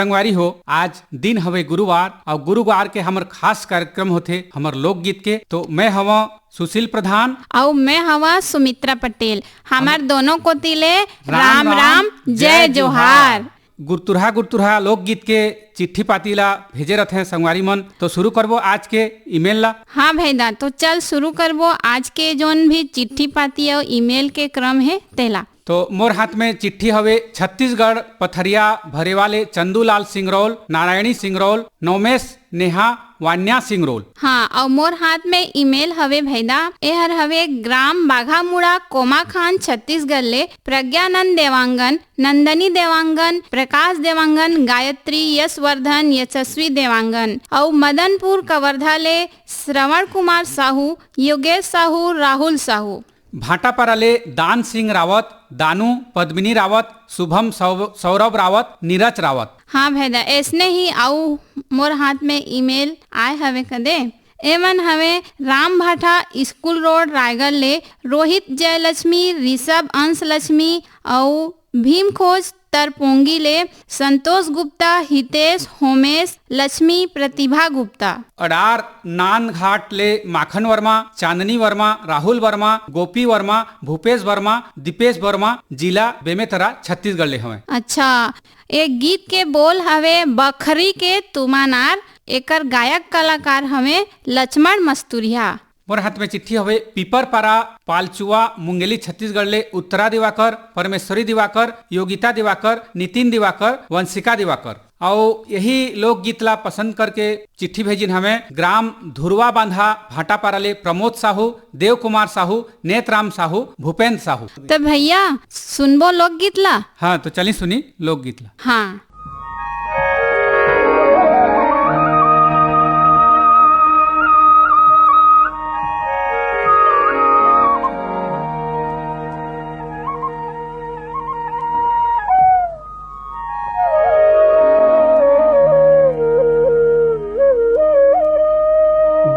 संगवारी हो, आज दिन हवे गुरुवार और गुरुवार के हमर खास कार्यक्रम होते हमर लोकगीत के। तो मैं हवा सुशील प्रधान और मैं हवा सुमित्रा पटेल। हमार दोनों को तिले राम राम जय जोहार। गुरतुरहा लोकगीत के चिट्ठी पातीला भेजे रहते हैं संगवारी मन। तो शुरू करबो आज के ईमेल ला। हाँ भैया, तो चल शुरू करबो आज के जोन भी चिट्ठी पाती और ईमेल के क्रम है तेला। तो मोर हाथ में चिट्ठी हवे छत्तीसगढ़ पथरिया भरेवाले चंदूलाल सिंगरौल, नारायणी सिंगरौल, नवमेश नेहा वान्या सिंगरौल। हाँ, और मोर हाथ में ईमेल हवे भैदा। एहर हवे ग्राम बाघामुड़ा कोमाखान छत्तीसगढ़ ले प्रज्ञानंद देवांगन, नंदनी देवांगन, प्रकाश देवांगन, गायत्री, यशवर्धन, यशस्वी देवांगन और मदनपुर कवर्धा ले श्रवण कुमार साहू, योगेश साहू, राहुल साहू। भाटापारा ले दान सिंह रावत, दानू, पद्मिनी रावत, शुभम सौरभ रावत, नीरज रावत। हाँ भैया, ऐसने ही आऊ मोर हाथ में ईमेल आए हवे कदे। एमन हवे राम भाटा स्कूल रोड रायगढ़ ले रोहित जयलक्ष्मी, ऋषभ अंश लक्ष्मी और भीम खोज तरपोंगी ले संतोष गुप्ता, हितेश, होमेश, लक्ष्मी, प्रतिभा गुप्ता। अडार नान घाट ले माखन वर्मा, चांदनी वर्मा, राहुल वर्मा, गोपी वर्मा, भूपेश वर्मा, दीपेश वर्मा, जिला बेमेतरा छत्तीसगढ़ ले हवे। अच्छा, एक गीत के बोल हवे बखरी के तुमानार। एकर गायक कलाकार हवे लक्ष्मण मस्तूरिया। मोर हाथ में चिट्ठी हवे पीपरपारा पालचुआ मुंगेली छत्तीसगढ़ ले उत्तरा दिवाकर, परमेश्वरी दिवाकर, योगिता दिवाकर, नितिन दिवाकर, वंशिका दिवाकर। और यही लोकगीत ला पसंद करके चिट्ठी भेजिन हमें ग्राम धुरवा बांधा भाटापारा ले प्रमोद साहू, देव कुमार साहू, नेतराम साहू, भूपेंद्र साहू। तो भैया सुनबो लोकगीत ला। हाँ, तो चलिए सुनी लोकगीत ला। हाँ।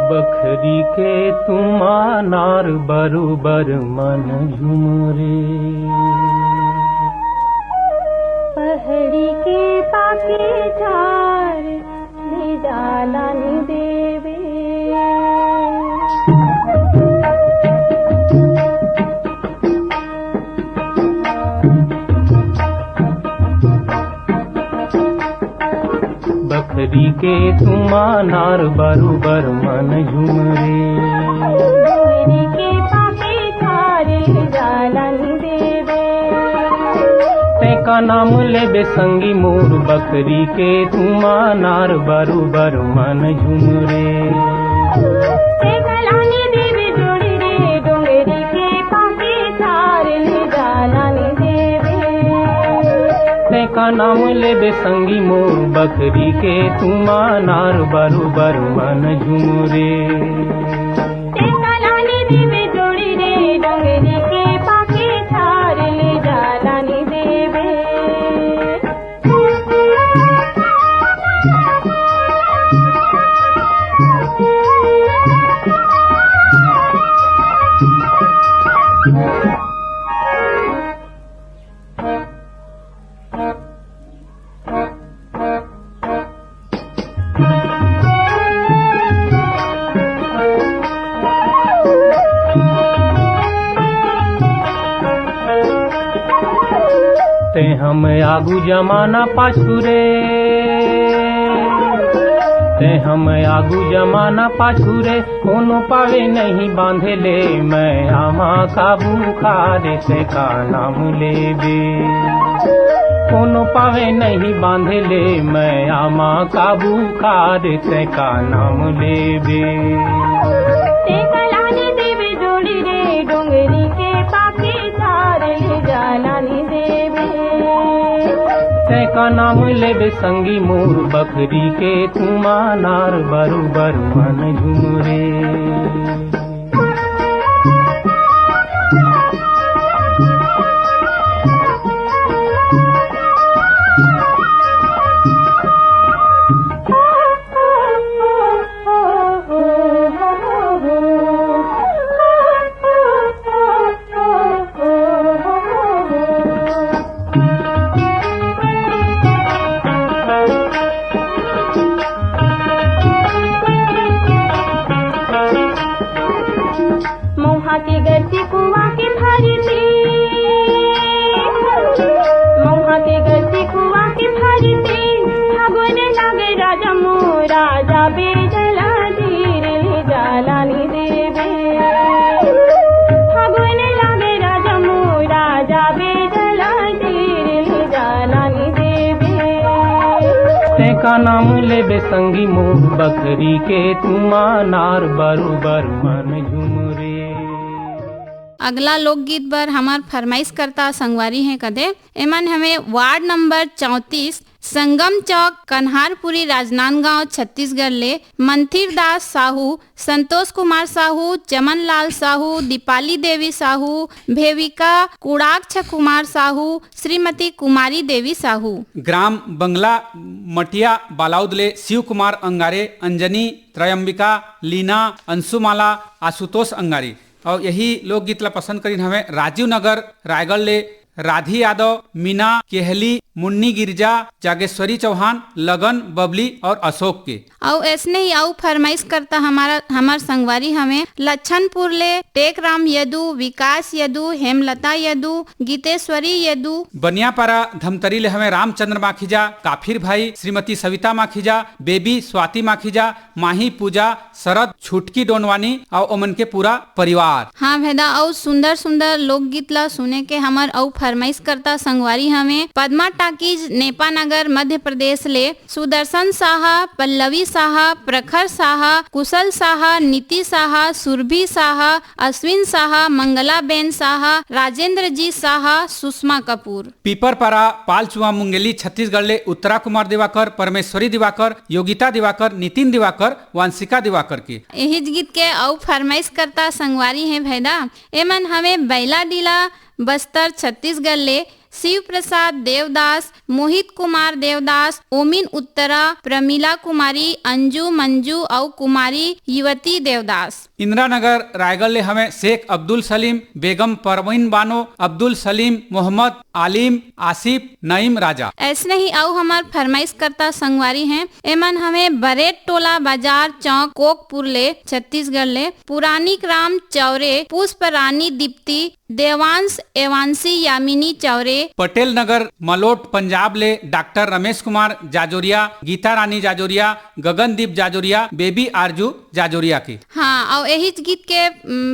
बखरी के तुमानार बरुबर मन झुमरे, पहड़ी के पाके झार ले डाला नि देवे। बखरी के तुमानार बरुबर मन झुमरे, पहड़ी के पाके झार ले डाला नि देवे। तेका नाम लेबे संगी मोर बखरी के तुमानार बरुबर मन झुमरे। तेका लानी देवे जोड़ी रे डोंगरी के पाके झार ले डाला नि देवे। तेका नाम लेबे संगी मोर बखरी के तुमानार बरुबर मन झुमरे। तेका लानी देवे जोड़ी रे डोंगरी के पाके झार ले डाला नि देवे। ते हम आगू जमाना पाछुरे, ते हम आगू जमाना पाछुरे, कोनो पावे नहीं बांधे ले मैं आमा काबू खारे से का नाम लेबे। कोनो पावे नहीं बांधे ले मैं आमा काबू खारे से का नाम लेबे। तेका लानी देवे जोड़ी रे डोंगरी के पाके झार ले डाला नि देवे। तेका नाम लेबे संगी मोर बखरी के तुमानार बरुबर मन झुमरे। गरती कुआं के भरती मौहा के गरती कुआं के भरती फागुन लागे राजा मोरा जाबे जला धीर ले जालानी देवे फागुन लागे राजा मोरा जाबे जला धीर ले जालानी देवे तेका नाम लेबे संगी मुँह बकरी के तुमा नार बरुबर मन झुमरे। अगला लोकगीत बर हमार फरमाइश करता संगवारी हैं कदे एमन हमें वार्ड नंबर 34 संगम चौक कन्हारपुरी राजनांदगांव छत्तीसगढ़ ले मंथिर दास साहू, संतोष कुमार साहू, चमन लाल साहू, दीपाली देवी साहू, भेविका कुड़ाक्ष कुमार साहू, श्रीमती कुमारी देवी साहू। ग्राम बंगला मटिया बालाउद ले शिव कुमार अंगारे, अंजनी, त्रयंबिका, लीना, अंशुमाला, आशुतोष अंगारी। और यही लोकगीत ला पसंद करीन हमें राजीव नगर रायगढ़ ले राधी यादव, मीना, केहली, मुन्नी गिरजा, जागेश्वरी चौहान, लगन, बबली और अशोक के। और ऐसने ही आउ फरमाइश करता हमार संगवारी हमें लच्छनपुर ले टेकराम यदु, विकास यदु, हेमलता यदु, गीतेश्वरी यदु। बनियापारा धमतरी ले हमें रामचंद्र माखीजा, काफिर भाई, श्रीमती सविता माखीजा, बेबी स्वाति माखीजा, माही पूजा, शरद छुटकी डोनवानी और ओमन के पूरा परिवार। हाँ भेदा और सुंदर सुंदर लोकगीत ला सुने के हमार और फरमाइश करता संगवारी हमें पद्मा टाकीज नेपानगर मध्य प्रदेश ले सुदर्शन साहा, पल्लवी साहा, प्रखर साहा, कुशल साहा, नीति साहा, सुरभि साहा, अश्विन साहा, मंगला बेन साहा, राजेंद्र जी साहा, सुषमा कपूर। पीपरपारा पालचुआ मुंगेली छत्तीसगढ़ ले उत्तरा कुमार दिवाकर, परमेश्वरी दिवाकर, योगिता दिवाकर, नितिन दिवाकर, वांशिका दिवाकर के। यही गीत के और फरमाइश करता संगवारी है भेदा एमन हमें बैला डीला बस्तर छत्तीसगढ़ ले शिव प्रसाद देवदास, मोहित कुमार देवदास, ओमिन उत्तरा, प्रमीला कुमारी, अंजू मंजू और कुमारी युवती देवदास। इंदिरा नगर रायगढ़ ले हमें शेख अब्दुल सलीम, बेगम परवीन बानो, अब्दुल सलीम, मोहम्मद आलिम, आसिफ, नईम राजा। ऐसने ही आओ हमार फरमाइश करता संगवारी हैं एमन हमें बरेट टोला बाजार चौक कोकपुर ले छत्तीसगढ़ ले पुरानी ग्राम चौरे, पुष्प रानी दीप्ति, देवांश एवांशी यामिनी चौरे। पटेल नगर मलोट पंजाब ले डॉक्टर रमेश कुमार जाजोरिया, गीता रानी जाजोरिया, गगनदीप जाजोरिया, बेबी आरजू जाजोरिया की। हाँ और यही गीत के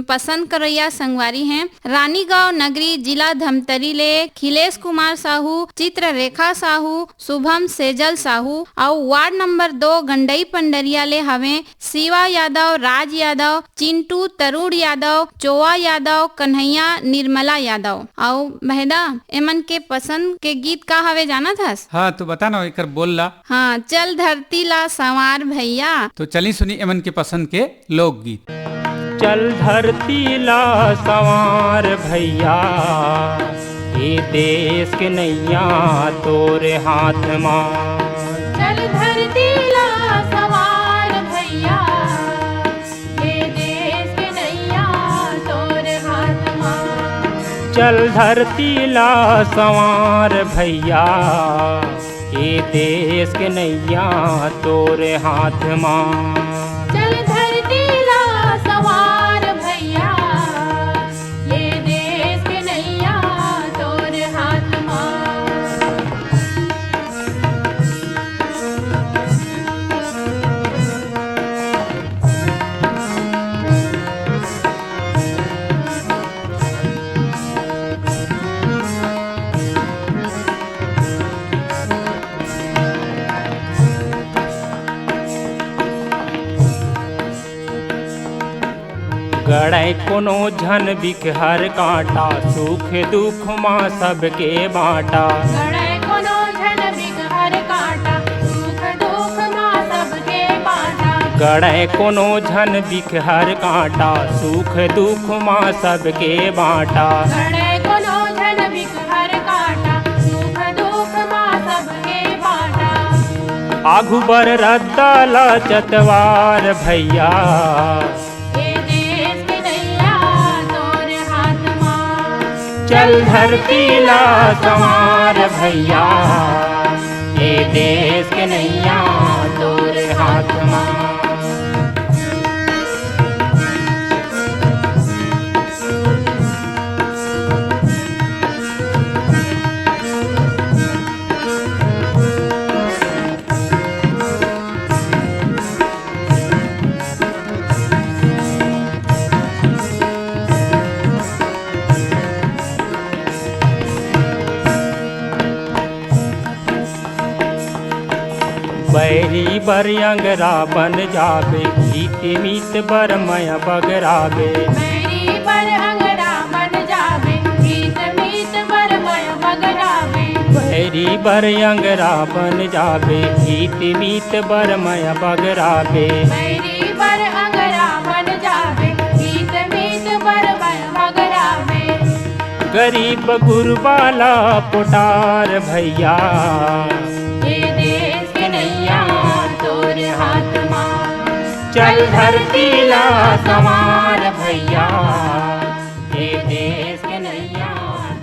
पसंद करैया संगवारी हैं रानीगांव नगरी जिला धमतरी ले खिलेश कुमार साहू, चित्र रेखा साहू, शुभम सेजल साहू। और वार्ड नंबर 2 गंडई पंडरिया ले हमें शिवा यादव, राज यादव, चिंटू, तरुण यादव, चोवा यादव, कन्हैया, निर्मला यादव। और महदा एमन के पसंद के गीत का हवे जाना था? हाँ तो बता ना एक बोल ला। हाँ चल धरती ला संवार भैया। तो चली सुनी एमन के पसंद के लोकगीत। चल धरती ला संवार भैया, ये देश के नैया तोरे हाथ मां। चल धरती ला सवार भैया, ये देश के नैया तोरे हाथ मां। चल धरती ला संवार भैया, ये देश के नैया तोरे हाथ मां। चल धरती ला सवार भैया, ये देश के नैया तोरे हाथ मां। गड़ै कोनो झन बिखहर कांटा, सुख दुख माँ सबके बाँटा। गड़ै कोनो झन बिगहर कांटा, सुख दुख माँ सबके बाँटा। गड़ै कोनो झन बिखहर कांटा, सुख दुख माँ सबके बाँटा। गड़ै कोनो झन बिगहर कांटा, सुख दुख माँ सबके बाँटा। आघु बर रद्दा ला चतवार भैया, चल धरती ला संवार भैया, ये देश के नैया तोरे हाथ मां। बैरी बर अंगरा बन जाबे गीत मीत बर मय बगराबे मेरी पर अंगड़ा बन जावे गीत मीत बरमय बगरावे बैरी बर अंगरा बन जाबे गीत मीत बर मय बगराबे मेरी पर अंगड़ा बन जावे गीत मीत बरमय बगरावे गरीब गुरबाला पुटार भैया ये देश के नैया तोरे हाथ मार चल धरती ला समार भैया ये देश के नैया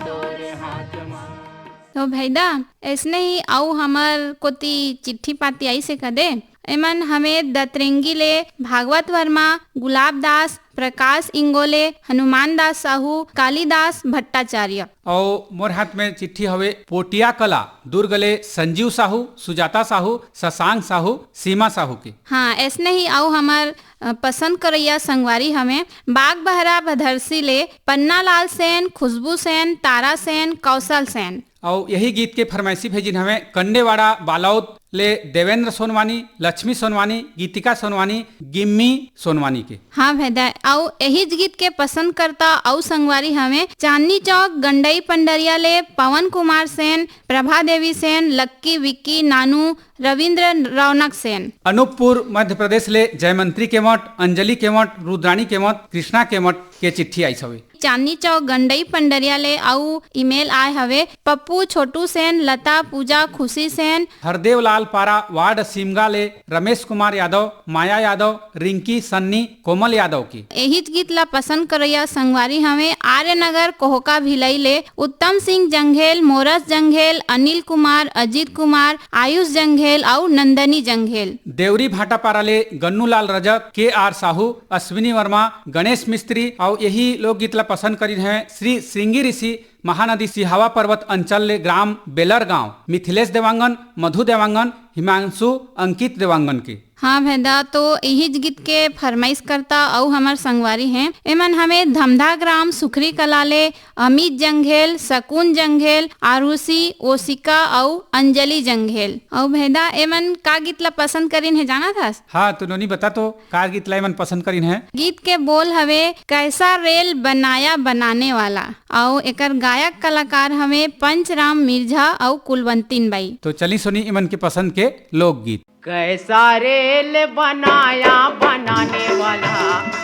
तोरे हाथ मार। तो भैदा ऐसने ही आऊ हमर कोती चिट्ठी पाती आई से कदे एमन हमें दतरेंगी ले भागवत वर्मा, गुलाब दास, प्रकाश इंगोले, हनुमान दास साहू, कालीदास भट्टाचार्य। और मोर हाथ में चिट्ठी हवे पोटिया कला दुर्ग ले संजीव साहू, सुजाता साहू, शशांक साहू, सीमा साहू की। हाँ ऐसने ही आऊ हमार पसंद करैया संगवारी हमें बाग बहरा भदरसी ले पन्ना लाल सेन, खुशबू सेन, तारा सेन, कौशल सेन। और यही गीत के फरमाइशी भेजिन हमें कंडेवाड़ा बालौद ले देवेंद्र सोनवानी, लक्ष्मी सोनवानी, गीतिका सोनवानी, गिम्मी सोनवानी के। हाँ भैदा आऊ यही गीत के पसंद करता आऊ संगवारी हमें चांदनी चौक गंडई पंडरिया ले पवन कुमार सेन, प्रभा देवी सेन, लक्की विक्की नानू, रविंद्र रौनक सेन। अनूपपुर मध्य प्रदेश ले जयमंत्री के मठ, अंजलि के मठ, रुद्राणी के मठ, कृष्णा के मठ के चिट्ठी आई हवे। चांदनी चौक गंडई पंडरिया ले आऊ ईमेल आए हवे पप्पू छोटू सेन, लता पूजा खुशी सेन। हरदेव लाल पारा वार्ड सिमगा ले रमेश कुमार यादव, माया यादव, रिंकी सन्नी, कोमल यादव की। यही गीत ला पसंद करैया संगवारी हमें आर्यनगर कोहका भिलई ले उत्तम सिंह जंघेल, मोरस जंघेल, अनिल कुमार, अजीत कुमार, आयुष जंघेल और नंदनी जंघेल। देवरी भाटापारा ले गन्नू लाल रजक, के आर साहू, अश्विनी वर्मा, गणेश मिस्त्री और यही लोग गीत ला पसंद करी है श्री श्रृंगी ऋषि महानदी सिहावा पर्वत अंचल ले ग्राम बेलर गांव मिथिलेश देवांगन, मधु देवांगन, हिमांशु अंकित देवांगन की। हाँ भैदा तो यही गीत के फरमाइश करता और हमार संगवारी हैं एमन हमें धमधा ग्राम सुखरी कला ले अमित जंघेल, सकून जंघेल, आरुषि, ओसिका और अंजलि जंघेल। और भैदा एमन का गीत ला पसंद करीन है जाना था? हाँ तो नोनी बता तो का गीत ला एमन पसंद करीन है। गीत के बोल हवे कैसा रेल बनाया बनाने वाला और एकर गायक कलाकार हमें पंचराम मिर्झा और कुलवंतीन बाई। तो चली सुनी इमन के पसंद के लोकगीत। कैसा रेल बनाया बनाने वाला,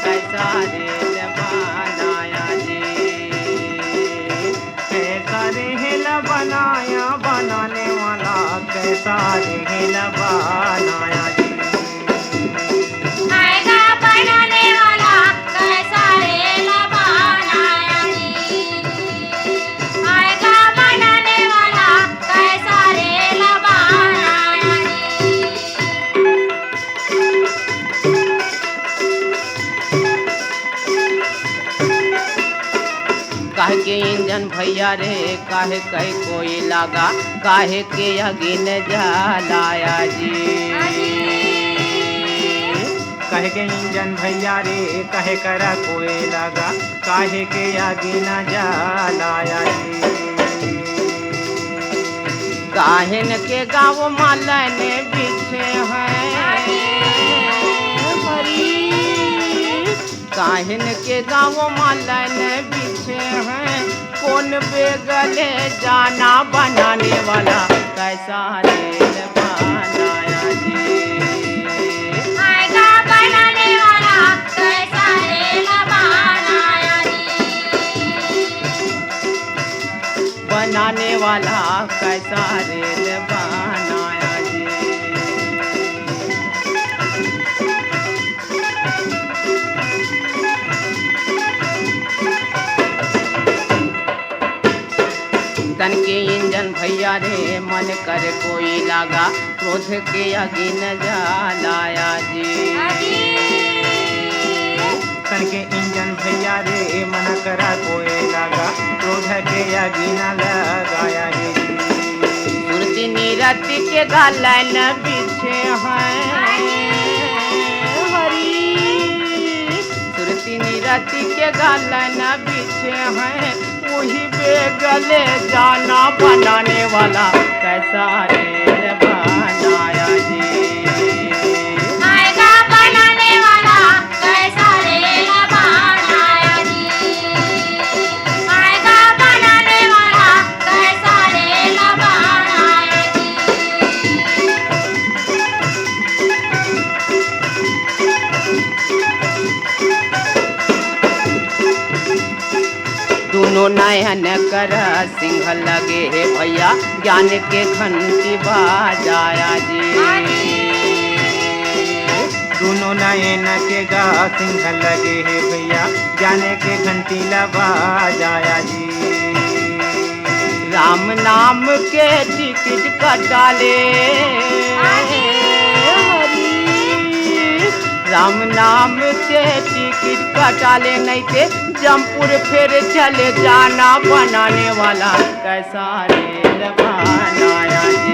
कैसा रेल बनाया जी, कैसा रेल बनाया बनाने वाला, कैसा रेल बनाया जी। आएगा बनाने वाला कैसा रेल बनाया जी, आएगा बनाने वाला कैसा रेल बनाया जी। काहे के इंजन भैया रे, काहे कहे कोई लगा, काहे के अगिन जलाया जी। कहे के इंजन भैया रे, कहे करा कोई लगा, काहे के आगे न जलाया जी। काहेन के गाँव मालन बिछे हैं हरी, काहेन के गाँव मालन बिछे हैं, कौन बेगले जाना बनाने वाला, कैसा रेल बनाया जी। आएगा बनाने वाला कैसा रेल बनाया जी, बनाने वाला कैसा रेल बनाया जी। तन के इंजन भैया रे, मन कर कोई लगा, क्रोध के अगिन जलाया जी। तन के इंजन भैया रे, मन करा कोई लगा, क्रोध के आगे न लगाया जी। सुरती नीरति के गालन बिछे हैं हरी, सुरती नीरति के गालन बिछे हैं, वही बेगले जाना बनाने वाला, कैसा रेल बनाया जी। दोनों नयन कर सिंह लगे हे भैया ज्ञान के घंटी बाजाया जी। दोनों नयन के गा सिंह लगे हे भैया जाने के घंटी लबा जाया जी। राम नाम के टिकट कटाले राम नाम के टिकट कटाले नहीं थे जमपुर फिर चले जाना बनाने वाला कैसा रेल बनाया जी।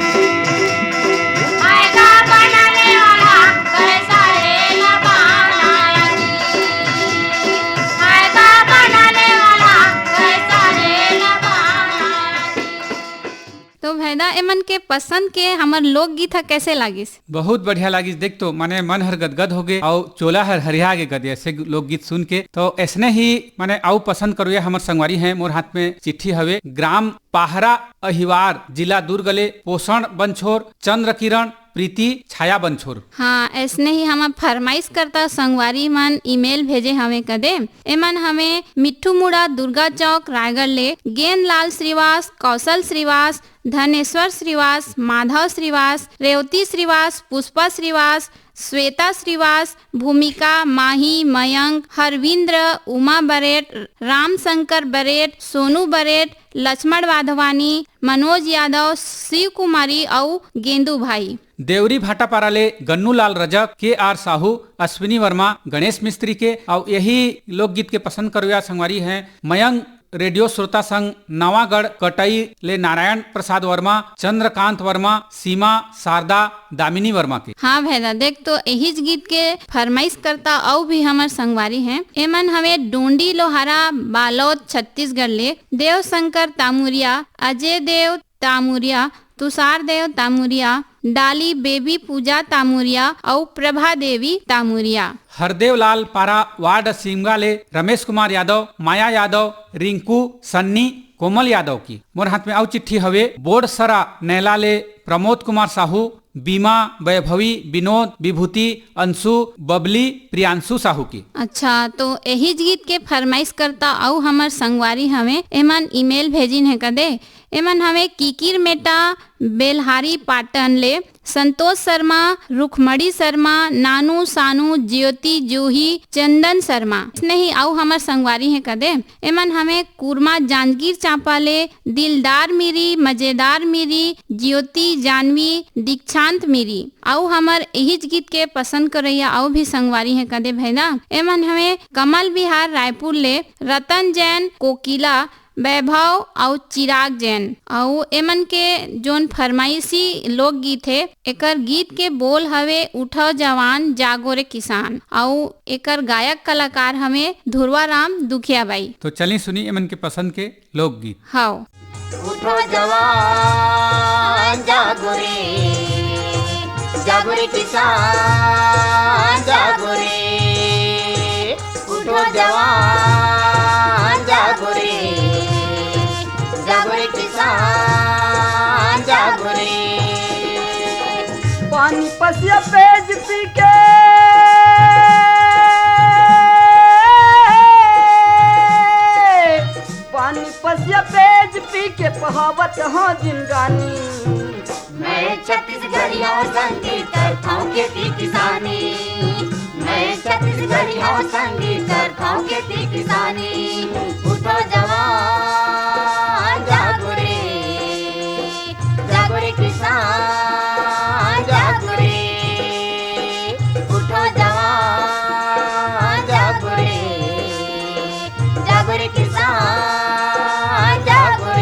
तो भैदा एमन के पसंद के हमर लोकगीत ह कैसे लागिस? बहुत बढ़िया लागिस। देख तो माने मन हर गदगद हो गए और चोला हर हरिया के गद ऐसे लोकगीत सुन के। तो ऐसने ही माने आउ पसंद करो ये हमर संगवारी हैं। मोर हाथ में चिट्ठी हवे ग्राम पाहरा अहिवार जिला दुर्ग ले पोषण बनछोर चंद्र किरण प्रीति छाया बनछोर। हाँ, ऐसने ही हम फरमाइश करता संगवारी मन ईमेल भेजे हमें कदे। एमन हमें मिट्ठू मुड़ा दुर्गा चौक रायगढ़ ले गेंद लाल श्रीवास, कौशल श्रीवास, धनेश्वर श्रीवास, माधव श्रीवास, रेवती श्रीवास, पुष्पा श्रीवास, श्वेता श्रीवास, भूमिका, माही, मयंक, हरविंद्र, उमा बरेट, रामशंकर बरेट, सोनू बरेट, लक्ष्मण वाधवानी, मनोज यादव, शिव कुमारी और गेंदू भाई। देवरी भाटापारा ले गन्नू लाल रजक, के आर साहू, अश्विनी वर्मा, गणेश मिस्त्री के और यही लोकगीत के पसंद करो संगवारी हैं मयंक रेडियो श्रोता संघ नवागढ़ कटई ले नारायण प्रसाद वर्मा, चंद्रकांत वर्मा, सीमा, शारदा, दामिनी वर्मा के। हाँ भैया देख तो यही गीत के फरमाइश करता और भी हमार संगवारी हैं। एमन हमें डोंडी लोहारा बालोद छत्तीसगढ़ ले देव शंकर तामुरिया, अजय देव तामुरिया, तुषार देव तामुरिया, डाली बेबी पूजा तामुरिया और प्रभा देवी तामुरिया। हरदेव लाल पारा वार्ड सिमगा ले रमेश कुमार यादव, माया यादव, रिंकू, सन्नी, कोमल यादव की। मोर हाथ में आउ चिट्ठी हवे बोर्ड सरा नैला ले प्रमोद कुमार साहू, बीमा, वैभवी, विनोद, विभूति, अंशु, बबली, प्रियांशु साहू की। अच्छा, तो यही गीत के फरमाइश करता और हमार संगवारी हमें एमन ईमेल भेजिन है कदे। एमन हमें किकिर मेटा बेलहारी पाटन ले संतोष शर्मा, रुखमणी शर्मा, नानू सानू, ज्योति जूही, चंदन शर्मा नहीं आओ हमार संगवारी है कदे। एमन हमें कुरमा जांजगीर चांपा ले दिलदार मिरी, मजेदार मिरी, ज्योति जानवी, दीक्षांत मिरी आओ हमार यही गीत के पसंद करैया आओ भी संगवारी है कदे भैया। एमन हमें कमल विहार रायपुर ले रतन जैन, कोकिला, वैभव और चिराग जैन और एमन के जोन फरमाइशी लोकगीत है एकर गीत के बोल हवे उठो जवान जागो रे किसान और एकर गायक कलाकार हमें धुरवा राम दुखिया बाई। तो चलिए सुनी एमन के पसंद के लोकगीत। हाँ, उठो जवान जागो रे किसान जागो रे, उठो जवान जागो रे किसान जागो रे। पानी पसिया पेज पी के पानी पसिया पेज पी के बहावत हाँ जिंदगानी। मैं छत्तीसगढ़िया संगीत करता हूँ खेती किसानी, मैं छत्तीसगढ़िया संगीत करता हूँ खेती किसानी। उठो जवान जागो रे किसान जागो रे, उठो जवान जागो रे किसान जागो रे।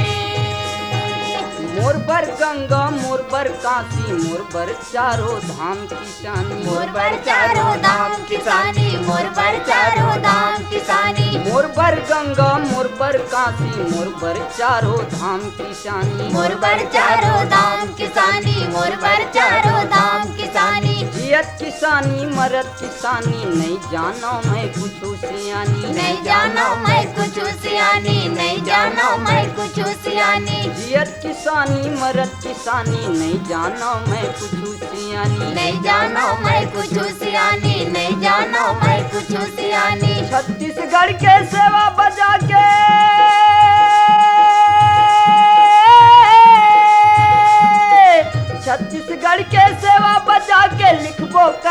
मोर बर गंगा मोर बर काशी मोर बर चारों धाम किसानी, मोर बर चारों धाम किसानी, मोर बर चारों धाम किसानी। मोर बर गंगा मोर बर काशी मोर बर चारों धाम किसानी। मोर बर चारों धाम किसानी, मोर बर चारों धाम किसानी। जियत किसानी मरत किसानी नहीं जानो मैं कुछ सियानी, नहीं जानो मैं कुछ सियानी, नहीं जानो मैं कुछ सियानी। जियत किसानी मरत किसानी नहीं जानो मैं कुछ सियानी, नहीं जानो मैं कुछ सियानी, नहीं जानो मैं कुछ सियानी। छत्तीसगढ़ के सेवा बजा के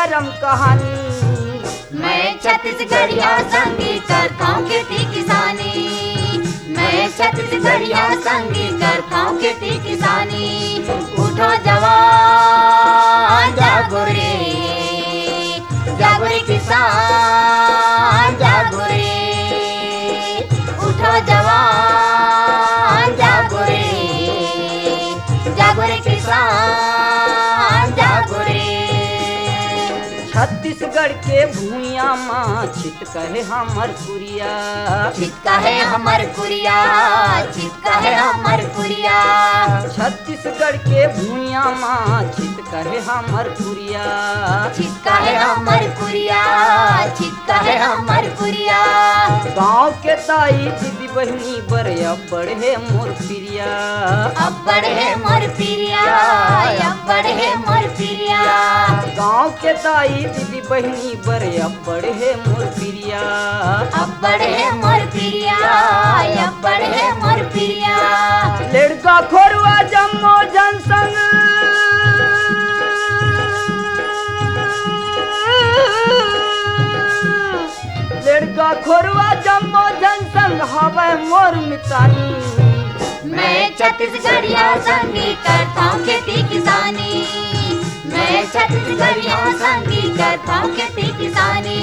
गरम कहानी। मैं छत्तीसगढ़िया संगी करता हूँ खेती किसानी। मैं छत्तीसगढ़िया संगी करता हूँ खेती किसानी। उठो जवान जागो रे, जागो रे किसान जागो रे। उठो जवान जागो रे, जागो रे किसान जागो रे। छत्तीसगढ़ के भूइया माँ छित कहे हमर कुरिया, चित कहे हमर कुरिया, चित कहे हमर कुरिया। छत्तीसगढ़ के भूइया माँ छित कहे हमर कुरिया, चित कहे हमर कुरिया, चित कहे हमर कुरिया। गाँव के ताई दीदी बहनी बर अब्बड़ है मोर प्रिया, अब्बड़ है मोर प्रिया, अब्बड़ है मोर प्रिया। गाँव के ताई दीदी बहनी बर अब्बड़ है मोर प्रिया, अब्बड़ है मोर प्रिया, अब्बड़ है मोर प्रिया। लड़का खोरवा जम्मो जनसंग लड़का खोरवा जम्मो जनसंग हवे मोर मितानी। मैं छत्तीसगढ़िया संगी करता हूँ खेती किसानी। मैं छत्तीसगढ़िया संगी करता हूँ खेती किसानी।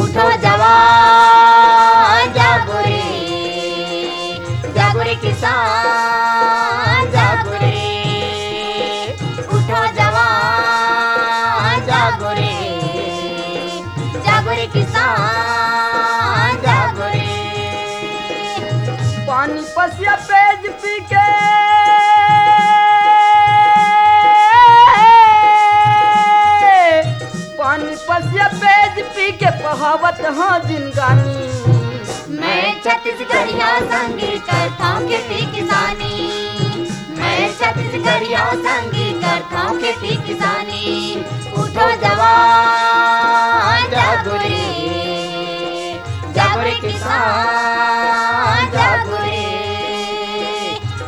उठो जवान जागो रे, जागो रे किसान जागो रे। उठो जवान जागो रे, जागो रे किसान जागो रे। पानी पसिया पेज पी के पानी पसिया पेज पी के पहावत हाँ जिनगानी। मैं छत्तीसगढ़िया संगी करता हूँ खेती किसानी। मैं छत्तीसगढ़िया संगी करता हूँ खेती किसानी। उठो जवान जागो रे, जागो रे किसान जागो रे।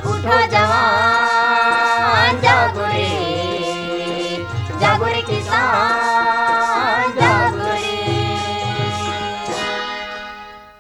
उठो जवान जागो रे, जागो रे किसान जागो रे।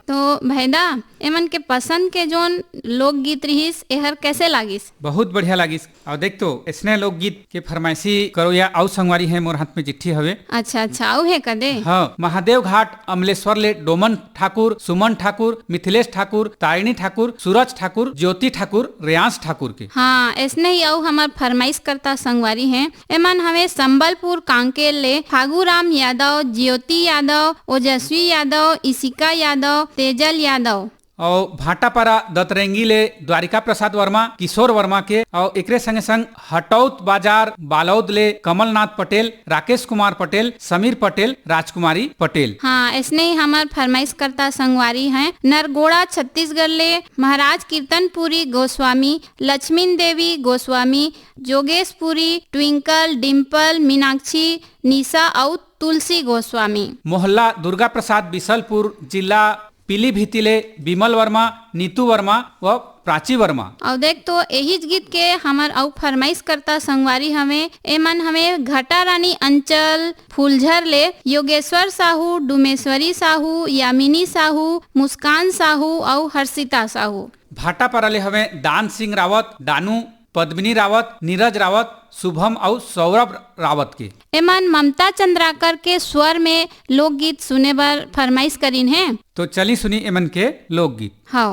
तो भैदा एमन के पसंद के जोन लोकगीत रहीस एहर कैसे लागिस? बहुत बढ़िया लागिस। और देख तो इसने लोकगीत के फरमाइशी करो या आउ संगवारी है मोर हाथ में चिट्ठी हवे। अच्छा अच्छा आउ है कदे? हाँ, महादेव घाट अमलेश्वर ले डोमन ठाकुर, सुमन ठाकुर, मिथिलेश ठाकुर, तारिणी ठाकुर, सूरज ठाकुर, ज्योति ठाकुर, रेयांश ठाकुर के। हाँ ऐसने ही आउ हमार फरमाइश करता संगवारी हैं। एमन हमें संबलपुर कांकेर ले फागूराम यादव, ज्योति यादव, ओजस्वी यादव, इसिका यादव, तेजल यादव और भाटापारा दतरेंगी ले द्वारिका प्रसाद वर्मा, किशोर वर्मा के और एकरे संगे संग हटौत बाजार बालौद ले कमलनाथ पटेल, राकेश कुमार पटेल, समीर पटेल, राजकुमारी पटेल। हाँ ऐसने ही हमार फरमाइश करता संगवारी हैं। नरगोड़ा छत्तीसगढ़ ले महाराज कीर्तनपुरी गोस्वामी, लक्ष्मीन देवी गोस्वामी, जोगेशपुरी, ट्विंकल, डिम्पल, मीनाक्षी, निशा और तुलसी गोस्वामी। मोहल्ला दुर्गा प्रसाद बिसलपुर जिला पीलीभीत ले विमल वर्मा, नीतू वर्मा व प्राची वर्मा। और देख तो यही गीत के हमार आउ फरमाइश करता संगवारी हमें एमन हमें घटा रानी अंचल फूलझर ले योगेश्वर साहू, डुमेश्वरी साहू, यामिनी साहू, मुस्कान साहू और हर्षिता साहू। भाटापारा ले हमें दान सिंह रावत, दानू, पद्मिनी रावत, नीरज रावत, शुभम और सौरभ रावत के। एमन ममता चंद्राकर के स्वर में लोकगीत सुने बर फरमाइश करीन है। तो चली सुनी एमन के लोकगीत। हाँ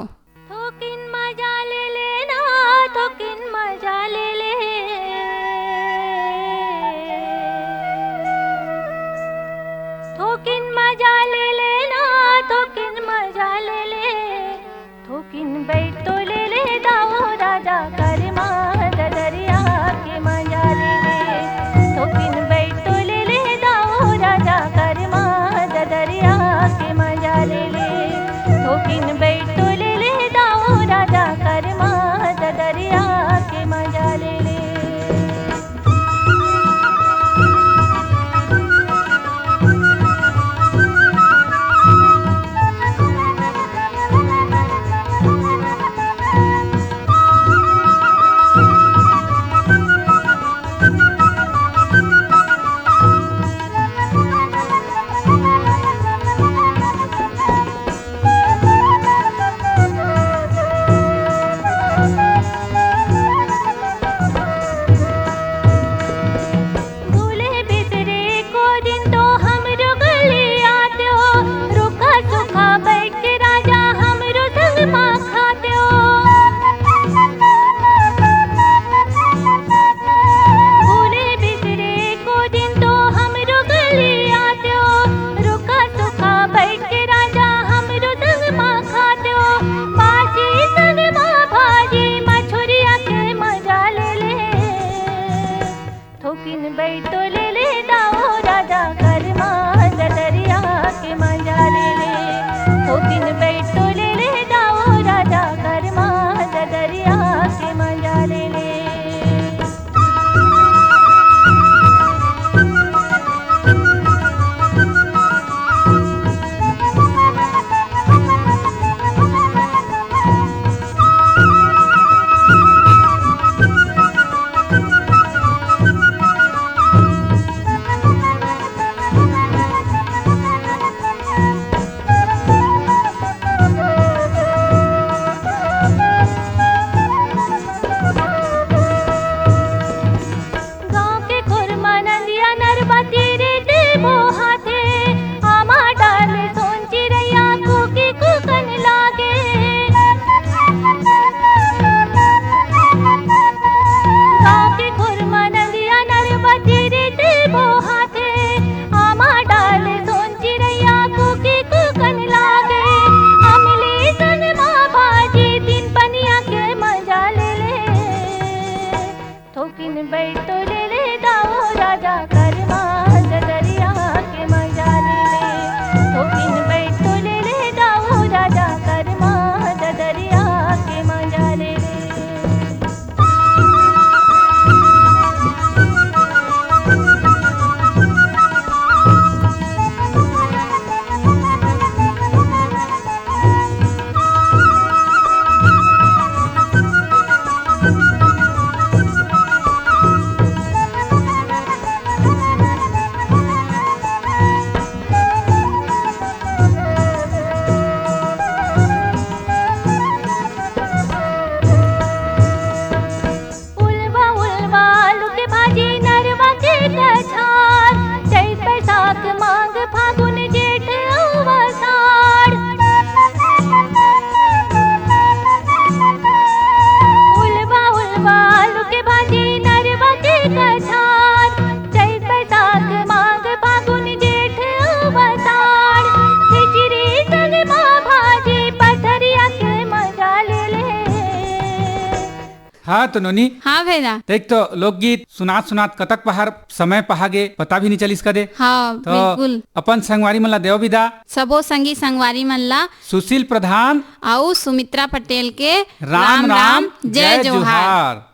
थोकिन मजा ले लेना, थोकिन मजा ले ले। थोकिन मजा ले लेना, थोकिन मजा ले ले। थोकिन बैठ तो ले ले दाओ राजा कर माद दरिया के मजा ले ले। थोकिन बैठ तो ले ले दाओ राजा कर माद दरिया के मजा ले ले। थोकिन बैठ तो ले ले थोकिन बैठो ले ले दाओ राजा कर्मा दरिया के मजा ले ले। गाँव के खुरमा नंदिया नरबती रे देवो हाथे आमा डाल सोन चिड़ैया कुकी कुकन लागे। गाँव के खुरमा नंदिया नरबती रे देवो हाथे आमा डाल सोन चिड़ैया कुकी कुकन लागे। अमली सन माँ भाजी दिन पनिया के मजा ले ले थोकिन बैठो ले ले दाओ राजा कर्मा दरिया के मजा ले ले। थोकिन बैठो ले ले दाओ राजा कर्मा दरिया के मजा ले ले। उल्वा उल्वा आलू के भाजी नरवा के कछार चैत बैसाख माघ फागुन जेठ अवसार। उल्वा उल्वा आलू के भाजी नरवा के कछार चैत बैसाख माघ फागुन जेठ अवसार। खिचड़ी संग माँ भाजी पथरिया के मजा ले ले। हाँ तो नोनी हाँ भैया। देख तो लोकगीत सुनात सुनात कतक पहाड़ समय पहागे पता भी नहीं चलिस कदे। हाँ तो बिल्कुल। अपन संगवारी मन ला देव विदा। सबो संगी संगवारी मन ला सुशील प्रधान आउ सुमित्रा पटेल के राम राम जय जोहार।